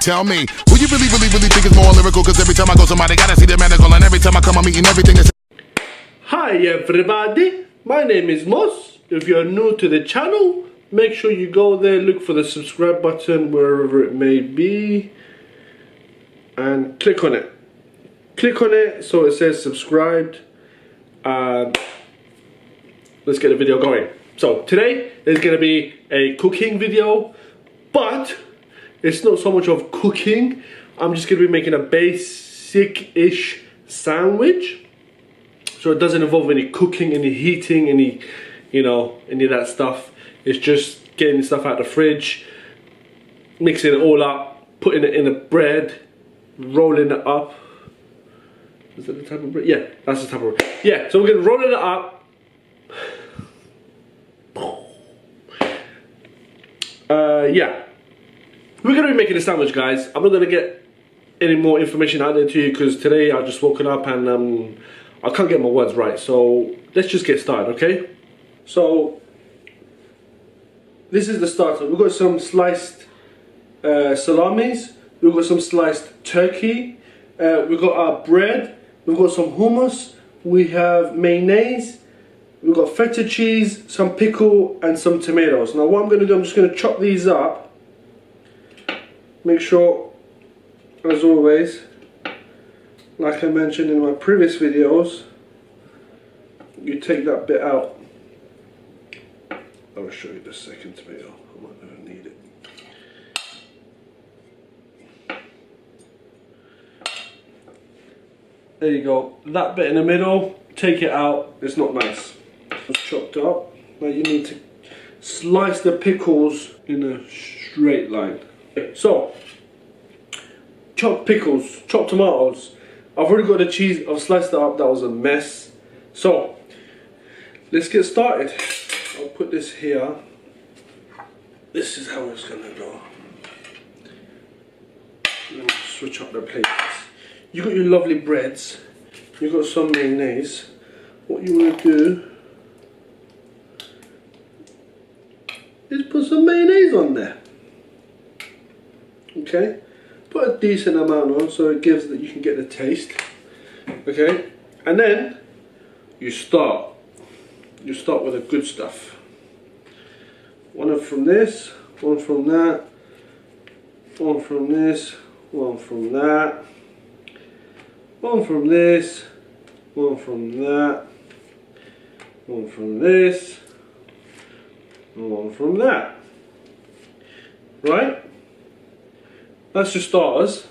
Tell me, who you really think is more lyrical? Cause every time I go somebody gotta see the medical, and every time I come I'm eating everything that's... Hi everybody, my name is Mos. If you're new to the channel, make sure you go there, look for the subscribe button wherever it may be and click on it. Click on it so it says subscribed. Let's get the video going. So today is going to be a cooking video, but it's not so much of cooking. I'm just going to be making a basic-ish sandwich. So it doesn't involve any cooking, any heating, any of that stuff. It's just getting stuff out of the fridge, mixing it all up, putting it in a bread, rolling it up. Is that the type of bread? Yeah, that's the type of bread. Yeah, so we're going to roll it up. Yeah, we're going to be making a sandwich, guys. I'm not going to get any more information out there to you because today I just woken up and I can't get my words right. So let's just get started, okay? So this is the starter. We've got some sliced salamis. We've got some sliced turkey. We've got our bread. We've got some hummus. We have mayonnaise. We've got feta cheese, some pickle and some tomatoes. Now what I'm going to do, I'm just going to chop these up. Make sure, as always, like I mentioned in my previous videos, you take that bit out. I'll show you the second tomato. I'm not going to need it. There you go. That bit in the middle, take it out. It's not nice. It's chopped up. Now you need to slice the pickles in a straight line. So, chopped pickles, chopped tomatoes. I've already got the cheese. I've sliced it up. That was a mess. So, let's get started. I'll put this here. This is how it's gonna go. Let me switch up the plates. You got your lovely breads. You got some mayonnaise. What you want to do is put some mayonnaise on there. Okay, put a decent amount on so it gives that you can get the taste. Okay, and then you start with the good stuff. One from this, one from that, one from this, one from that, one from this, one from that, one from this, and one from that. Right? That's your starters.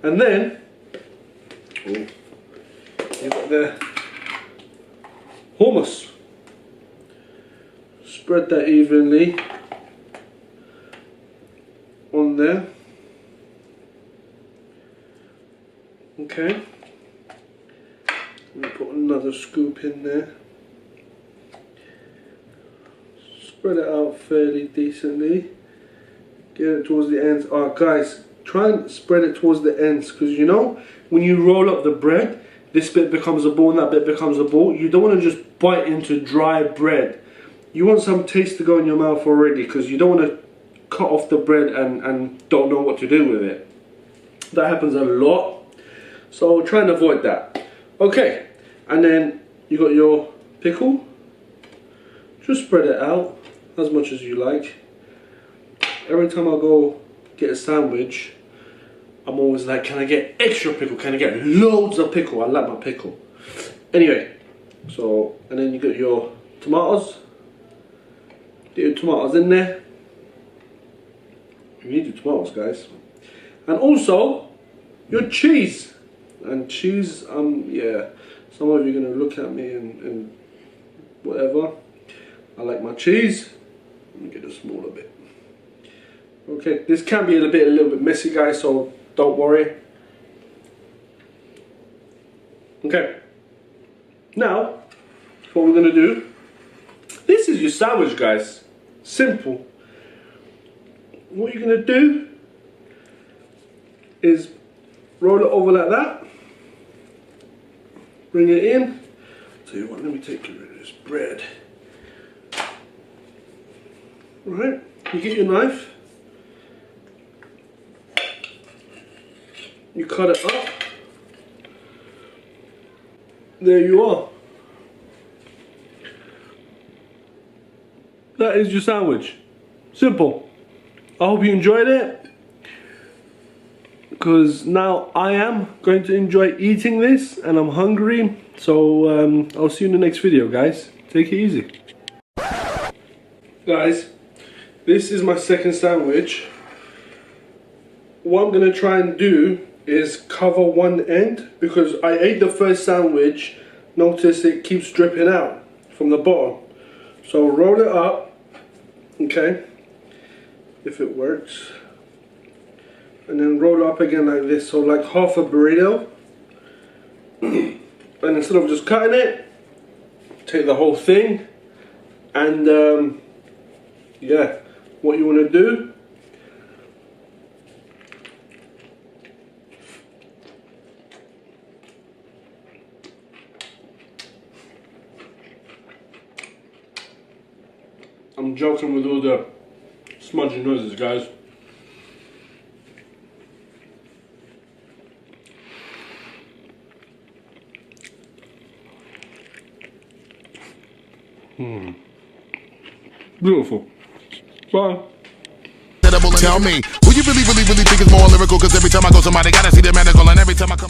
And then you've got the hummus. Spread that evenly on there. Okay. And put another scoop in there. Spread it out fairly decently. Get it towards the ends. Alright guys, try and spread it towards the ends, because you know when you roll up the bread, this bit becomes a ball and that bit becomes a ball. You don't want to just bite into dry bread. You want some taste to go in your mouth already, because you don't want to cut off the bread and don't know what to do with it. That happens a lot, so try and avoid that. Okay, and then you got your pickle. Just spread it out as much as you like. Every time I go get a sandwich, I'm always like, can I get extra pickle? Can I get loads of pickle? I like my pickle. Anyway, so, and then you got your tomatoes. Get your tomatoes in there. You need your tomatoes, guys. And also, your cheese. And cheese, yeah, some of you are going to look at me and whatever. I like my cheese. Let me get a smaller bit. Okay, this can be a little bit messy, guys, so don't worry. Okay, now what we're gonna do, this is your sandwich, guys. Simple. What you're gonna do is roll it over like that, bring it in. Tell you what, let me take rid of this bread. Right, you get your knife, you cut it up. There you are. That is your sandwich. Simple. I hope you enjoyed it, because now I am going to enjoy eating this and I'm hungry. So I'll see you in the next video, guys. Take it easy. Guys, this is my second sandwich. What I'm going to try and do is cover one end, because I ate the first sandwich, notice it keeps dripping out from the bottom. So roll it up, okay, if it works, and then roll it up again like this, so like half a burrito. And instead of just cutting it, take the whole thing, and yeah, what you want to do, I'm joking with all the smudgy noises, guys. Beautiful. Bye. Tell me, who you really think is more lyrical? Cause every time I go somebody gotta see the medical, and every time I come